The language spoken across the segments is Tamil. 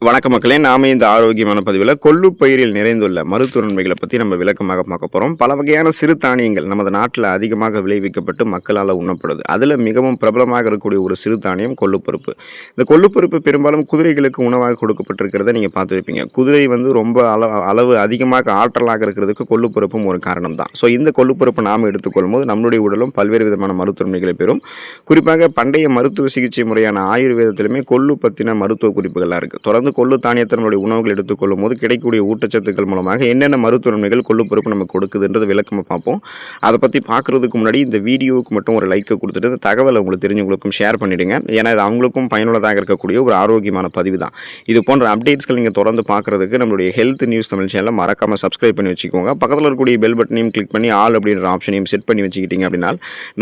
வணக்க மக்களே, நாம இந்த ஆரோக்கியமான பதிவில் கொள்ளு பயிரில் நிறைந்துள்ள மருத்துவ நன்மைகளை பற்றி நம்ம விளக்கமாக பார்க்க போகிறோம். பல வகையான சிறு தானியங்கள் நமது நாட்டில் அதிகமாக விளைவிக்கப்பட்டு மக்களால் உண்ணப்படுது. அதில் மிகவும் பிரபலமாக இருக்கக்கூடிய ஒரு சிறு தானியம் கொள்ளுப்பருப்பு. இந்த கொள்ளுப்பருப்பு பெரும்பாலும் குதிரைகளுக்கு உணவாக கொடுக்கப்பட்டிருக்கிறத நீங்கள் பார்த்துருப்பீங்க. குதிரை ரொம்ப அளவு அதிகமாக ஆற்றலாக இருக்கிறதுக்கு கொள்ளுப்பருப்பும் ஒரு காரணம் தான். ஸோ இந்த கொள்ளுப்பருப்பை நாம் எடுத்துக்கொள்ளும் போது நம்முடைய உடலும் பல்வேறு விதமான மருத்துவ நன்மைகளை பெறும். குறிப்பாக பண்டைய மருத்துவ சிகிச்சை முறையான ஆயுர்வேதத்திலுமே கொள்ளு பற்றின மருத்துவ குறிப்புகளாக இருக்குது. தொடர்ந்து கொள்ளு தானியத்தினுடைய உணவுகள் எடுத்துக்கொள்ளும் போது கிடைக்கக்கூடிய ஊட்டச்சத்துக்கள் மூலமாக என்னென்ன மருத்துவ நன்மைகள் கொள்ளு பருப்பு நமக்கு கொடுக்குதுன்றது விளக்கமாக பார்ப்போம். அதை பற்றி பார்க்குறதுக்கு முன்னாடி இந்த வீடியோவுக்கு மட்டும் ஒரு லைக்கை கொடுத்துட்டு இந்த தகவலை உங்களுக்கு தெரிஞ்சவங்களுக்கும் ஷேர் பண்ணிவிடுங்க. ஏன்னா இது அவங்களுக்கும் பயனுள்ளதாக இருக்கக்கூடிய ஒரு ஆரோக்கியமான பதிவு தான். இது போன்ற அப்டேட்ஸ்கள் நீங்கள் தொடர்ந்து பார்க்குறதுக்கு நம்மளுடைய ஹெல்த் நியூஸ் தமிழ் சேனலை மறக்காமல் சப்ஸ்கிரைப் பண்ணி வச்சுக்கோங்க. பக்கத்தில் இருக்கக்கூடிய பெல் பட்டனையும் கிளிக் பண்ணி ஆல் அப்படின்ற ஆப்ஷனையும் செட் பண்ணி வச்சுக்கிட்டீங்க அப்படின்னா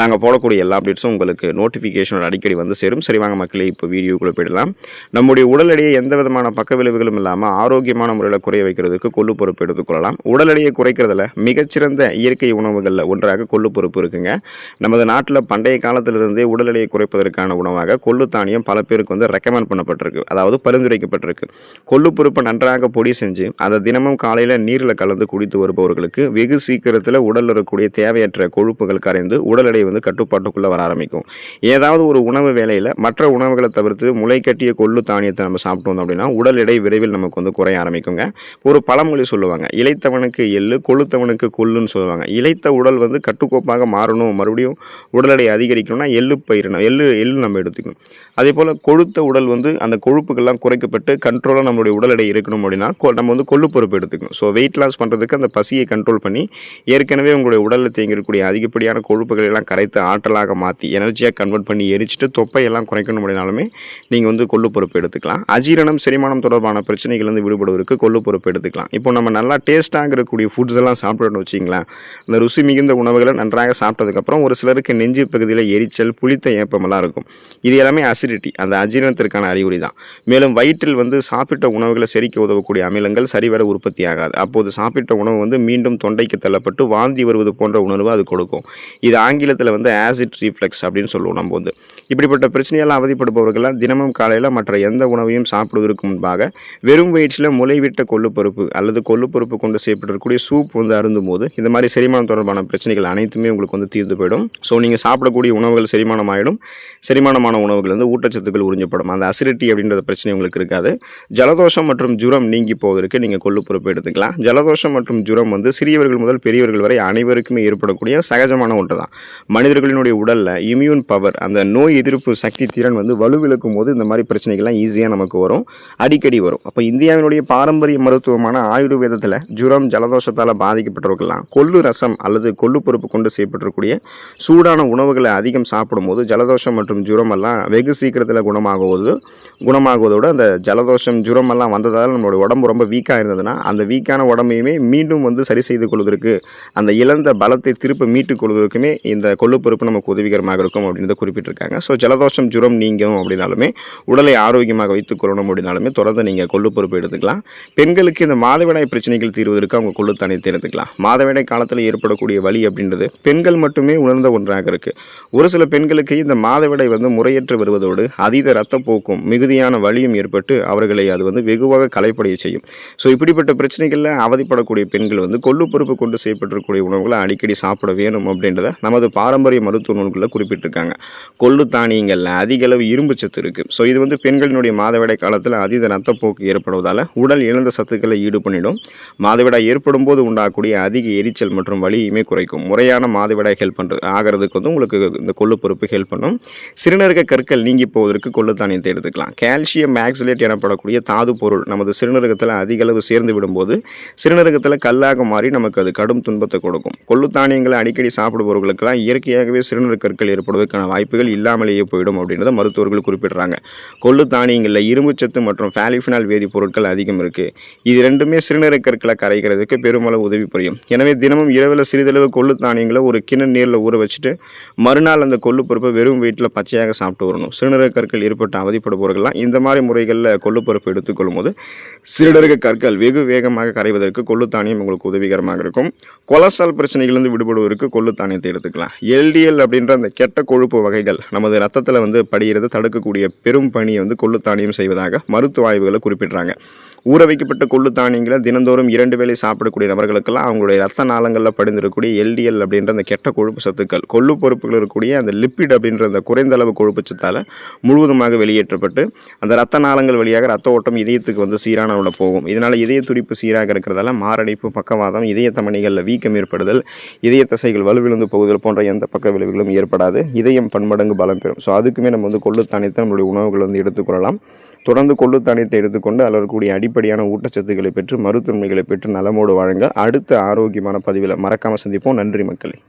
நாங்கள் போடக்கூடிய எல்லா அப்டேட்ஸும் உங்களுக்கு நோட்டிஃபிகேஷன் அடிக்கடி வந்து சேரும். சரி வாங்க மக்களே, இப்போ வீடியோக்குள்ளே போயிடலாம். நம்முடைய உடல் எடையை எந்த விதமான பக்க விளைவுகளும் இல்லாமல் ஆரோக்கியமான முறையில் குறைய வைக்கிறதுக்கு கொள்ளு பருப்பு எடுத்துக்கொள்ளலாம். உடல் எடையை குறைக்கிறதுல மிகச்சிறந்த இயற்கை உணவுகளில் ஒன்றாக கொள்ளு பருப்பு இருக்குங்க. நமது நாட்டில் பண்டைய காலத்திலிருந்தே உடல் எடையை குறைப்பதற்கான உணவாக கொள்ளு தானியம் பல பேருக்கு ரெக்கமெண்ட் பண்ணப்பட்டிருக்கு, அதாவது பரிந்துரைக்கப்பட்டிருக்கு. கொள்ளு பருப்பை நன்றாக பொடி செஞ்சு அதை தினமும் காலையில் நீரில் கலந்து குடித்து வருபவர்களுக்கு வெகு சீக்கிரத்தில் உடலில் இருக்கக்கூடிய தேவையற்ற கொழுப்புகள் கரைந்து உடல் எடை கட்டுப்பாட்டுக்குள்ளே வர ஆரம்பிக்கும். ஏதாவது ஒரு உணவு வேலையில் மற்ற உணவுகளை தவிர்த்து முளை கட்டிய கொள்ளு தானியத்தை நம்ம சாப்பிட்டோம் அப்படின்னா உடல் எடை விரைவில் நமக்கு குறைய ஆரம்பிக்குங்க. ஒரு பழமொழி சொல்லுவாங்க, இளைத்தவனுக்கு எள்ளு கொளுத்தவனுக்கு கொள்ளுன்னு சொல்லுவாங்க. இளைத்த உடல் கட்டுக்கோப்பாக மாறணும், மறுபடியும் உடல் எடை அதிகரிக்கணும்னா எள்ளு பயிரிடணும், எள்ளு நம்ம எடுத்துக்கணும். அதே போல் கொழுத்த உடல் அந்த கொழுப்புகள்லாம் குறைக்கப்பட்டு கண்ட்ரோலாக நம்மளுடைய உடல் எடை இருக்கணும் அப்படின்னா நம்ம கொள்ளு பருப்பு எடுத்துக்கணும். ஸோ வெயிட் லாஸ் பண்ணுறதுக்கு அந்த பசியை கண்ட்ரோல் பண்ணி ஏற்கனவே உங்களுடைய உடலில் தேங்கிருக்கக்கூடிய அதிகப்படியான கொழுப்புகளை எல்லாம் கரைத்து ஆற்றலாக மாற்றி எனர்ஜியாக கன்வெர்ட் பண்ணி எரிச்சிட்டு தொப்பையெல்லாம் குறைக்கணும் அப்படின்னாலுமே நீங்கள் கொள்ளு பருப்பு எடுத்துக்கலாம். அஜீரணம் செரிமானம் தொடர்பான பிரச்சனைகள் விடுபடுவதற்கு கொள்ளு பருப்பு எடுத்துக்கலாம். இப்போ நம்ம நல்லா டேஸ்ட்டாக இருக்கக்கூடிய ஃபுட்ஸ் எல்லாம் சாப்பிடணும்னு வச்சிங்களேன், இந்த ருசி மிகுந்த உணவுகளை நன்றாக சாப்பிட்டதுக்கப்புறம் ஒரு சிலருக்கு நெஞ்சு பகுதியில் எரிச்சல் புளித்த ஏப்பமெல்லாம் இருக்கும். இது எல்லாமே அசிடிட்டி, அந்த அஜீரணத்திற்கான அறிகுறி தான். மேலும் வயிற்றில் சாப்பிட்ட உணவுகளை செரிக்க உதவக்கூடிய அமிலங்கள் சரிவர உற்பத்தி ஆகாது. அப்போது சாப்பிட்ட உணவு மீண்டும் தொண்டைக்கு தள்ளப்பட்டு வாந்தி வருவது போன்ற உணர்வு அது கொடுக்கும். இது ஆங்கிலத்தில் ஆசிட் ரீஃப்ளெக்ஸ் அப்படின்னு சொல்லுவோம். நம்ம இப்படிப்பட்ட பிரச்சனையெல்லாம் அவதிப்படுபவர்களால் தினமும் காலையில் மற்ற எந்த உணவையும் சாப்பிடுவதற்கு முன்பாக வெறும் வயிற்றில் முளைவிட்ட கொள்ளுப்பருப்பு அல்லது கொள்ளுப்பருப்பு கொண்டு செய்யப்பட்டிருக்கக்கூடிய சூப் அருந்தும் போது இந்த மாதிரி செரிமானம் தொடர்பான பிரச்சனைகள் அனைத்துமே உங்களுக்கு தீர்ந்து போயிடும். ஸோ நீங்கள் சாப்பிடக்கூடிய உணவுகள் செரிமானம் ஆகிடும். செரிமானமான உணவுகள் ஊட்டச்சத்துக்கள் உறிஞ்சப்படும். அந்த அசிடிட்டி அப்படின்ற பிரச்சனை உங்களுக்கு இருக்காது. ஜலதோஷம் மற்றும் ஜுரம் நீங்கி போவதற்கு நீங்கள் கொள்ளுப்பருப்பு எடுத்துக்கலாம். ஜலதோஷம் மற்றும் ஜுரம் சிறியவர்கள் முதல் பெரியவர்கள் வரை அனைவருக்குமே ஏற்படக்கூடிய சகஜமான ஒன்று தான். மனிதர்களினுடைய உடலில் இம்யூன் பவர், அந்த நோய் எதிர்ப்பு சக்தி திறன் வலுவிழக்கும் போது இந்த மாதிரி பிரச்சனைகள்லாம் ஈஸியாக நமக்கு வரும், அடிக்கடி வரும். அப்போ இந்தியாவினுடைய பாரம்பரிய மருத்துவமான ஆயுர்வேதத்தில் ஜுரம் ஜலதோஷத்தால் பாதிக்கப்பட்டவர்கள்லாம் கொள்ளு ரசம் அல்லது கொள்ளு பருப்பு கொண்டு செய்யப்பட்டிருக்கக்கூடிய சூடான உணவுகளை அதிகம் சாப்பிடும்போது ஜலதோஷம் மற்றும் ஜுரமெல்லாம் வெகு சீக்கிரத்தில் குணமாகுவதோடு அந்த ஜலதோஷம் ஜுரமெல்லாம் வந்ததால் நம்மளோட உடம்பு ரொம்ப வீக்காக இருந்ததுன்னா அந்த வீக்கான உடம்பையுமே மீண்டும் சரி செய்து கொள்வதற்கு, அந்த இழந்த பலத்தை திருப்ப மீட்டுக் கொள்வதற்குமே இந்த கொள்ளு பருப்பு நமக்கு உதவிகரமாக இருக்கும் அப்படின்றத குறிப்பிட்டிருக்காங்க. ஸோ ஜலதோஷம் ஜுரம் நீங்கும் அப்படின்னாலுமே உடலை ஆரோக்கியமாக வைத்துக் கொள்ளணும் அப்படின்னாலுமே தொடர்ந்து நீங்கள் கொள்ளு பருப்பு எடுத்துக்கலாம். பெண்களுக்கு இந்த மாதவிடாய் பிரச்சனைகள் தீர்வதற்கு அவங்க கொள்ளு தானியத்தை எடுத்துக்கலாம். மாதவிடாய் காலத்தில் ஏற்படக்கூடிய வலி அப்படின்றது பெண்கள் மட்டுமே உணர்ந்த ஒன்றாக இருக்குது. ஒரு சில பெண்களுக்கு இந்த மாதவிடாய் முறையற்று வருவதோடு அதீத இரத்தப்போக்கும் மிகுதியான வலியும் ஏற்பட்டு அவர்களை அது வெகுவாக களைப்படைய செய்யும். ஸோ இப்படிப்பட்ட பிரச்சனைகளில் அவதிப்படக்கூடிய பெண்கள் கொள்ளு பருப்பு கொண்டு செய்யப்பட்டிருக்கக்கூடிய உணவுகளை அடிக்கடி சாப்பிட வேணும் அப்படின்றத நமது பாரம்பரிய மருத்துவ நூல்களில் குறிப்பிட்டிருக்காங்க. கொள்ளு தானியங்களில் அதிக அளவு இரும்பு சத்து இருக்குது. ஸோ இது பெண்களினுடைய மாதவிடாய் காலத்தில் அதீத இரத்தப்போக்கு ஏற்படுவதால் உடல் இழந்த சத்துக்களை ஈடு பண்ணிடும். மாதவிடாய் ஏற்படும் போது உண்டாகக்கூடிய அதிக எரிச்சல் மற்றும் வலியுமே குறைக்கும். முறையான மாதவிடாய் ஹெல்ப் பண்ணுறது ஆகிறதுக்கு உங்களுக்கு இந்த கொள்ளு பருப்பு ஹெல்ப் பண்ணும். சிறுநீரக கற்கள் நீங்கி போவதற்கு கொள்ளு தானியத்தை எடுத்துக்கலாம். கால்சியம் மேக்சிலேட் எனப்படக்கூடிய தாது பொருள் நமது சிறுநீரகத்தில் அதிக அளவு சேர்ந்து விடும்போது சிறுநீரகத்தில் கல்லாக மாறி நமக்கு அது கடும் துன்பத்தை கொடுக்கும். கொள்ளு தானியங்களை அடிக்கடி சாப்பிடுபவர்களுக்கெல்லாம் இயற்கையாகவே சிறுநீரக கற்கள் ஏற்படுவதற்கான வாய்ப்புகள் இல்லாமலேயே போயிடும் அப்படின்றத மருத்துவர்கள் குறிப்பிடுறாங்க. கொள்ளு தானியங்களில் இரும்பு சத்து மற்றும் பாலிஃபினால் வேதிப்பொருட்கள் அதிகம் இருக்குது. இது ரெண்டுமே சிறுநீரக கற்களை கரைக்கிறதுக்கு பெருமளவு உதவி புரியும். எனவே தினமும் இரவில் சிறிதளவு கொள்ளு தானியங்களை ஒரு கிணறு நீரில் ஊற வச்சுட்டு மறுநாள் அந்த கொள்ளு பருப்பை வெறும் வீட்டில் பச்சையாக சாப்பிட்டு வரணும். சிறுநீரக கற்கள் ஏற்பட்டு அவதிப்படுபவர்கள்லாம் இந்த மாதிரி முறைகளில் கொள்ளுப்பருப்பு எடுத்துக்கொள்ளும் போது சிறுநீரக கற்கள் வெகு வேகமாக கரைவதற்கு கொள்ளுத்தானியம் உங்களுக்கு உதவிகரமாக இருக்கும். கொலஸ்ட்ரால் பிரச்சனைகளிலிருந்து விடுபடுவதற்கு கொள்ளுத்தானியத்தை எடுத்துக்கலாம். எல்டிஎல் அப்படின்ற அந்த கெட்ட கொழுப்பு வகைகள் நமது ரத்தத்தில் படிகிறது தடுக்கக்கூடிய பெரும் பணியை கொள்ளுத்தானியம் செய்வதாக மருத்துவ ஆய்வுகளை குறிப்பிடுறாங்க. ஊற வைக்கப்பட்ட கொள்ளுத்தானியங்களை தினந்தோறும் 2 வேளை சாப்பிடக்கூடிய நபர்களுக்கெல்லாம் அவங்களுடைய ரத்த நாளங்களில் படிந்திருக்கக்கூடிய எல்டிஎல் அப்படின்ற அந்த கெட்ட கொழுப்பு சத்துக்கள் கொள்ளு பொறுப்புகள் இருக்கக்கூடிய அந்த லிப்பிட் அப்படின்ற அந்த குறைந்த அளவு கொழுப்பு சத்தால் முழுவதுமாக வெளியேற்றப்பட்டு அந்த ரத்த நாளங்கள் வழியாக ரத்த ஓட்டம் இதயத்துக்கு சீரான அளவில் போகும். இதனால் இதய துடிப்பு சீராக இருக்கிறதால மாரடைப்பு, பக்கவாதம், இதய தமனிகளில் வீக்கம் ஏற்படுதல், இதய தசைகள் வலுவிழந்து போகுதல் போன்ற எந்த பக்க விளைவுகளும் ஏற்படாது. இதயம் பன்மடங்கு பலம் பெறும். ஸோ அதுக்குமே நம்ம கொள்ளுத்தானியத்தை நம்மளுடைய உணவுகள் எடுத்துக்கொள்ளலாம். தொடர்ந்து கொள்ளுத்தானியத்தை எடுத்துக்கொண்டு அதில் இருக்கக்கூடிய அடிப்படையான ஊட்டச்சத்துக்களை பெற்று மருத்துவமைகளை பெற்று நலமோடு வாழுங்க. அடுத்த ஆரோக்கியமான பதிவில் மறக்காமல் சந்திப்போம். நன்றி மக்களே.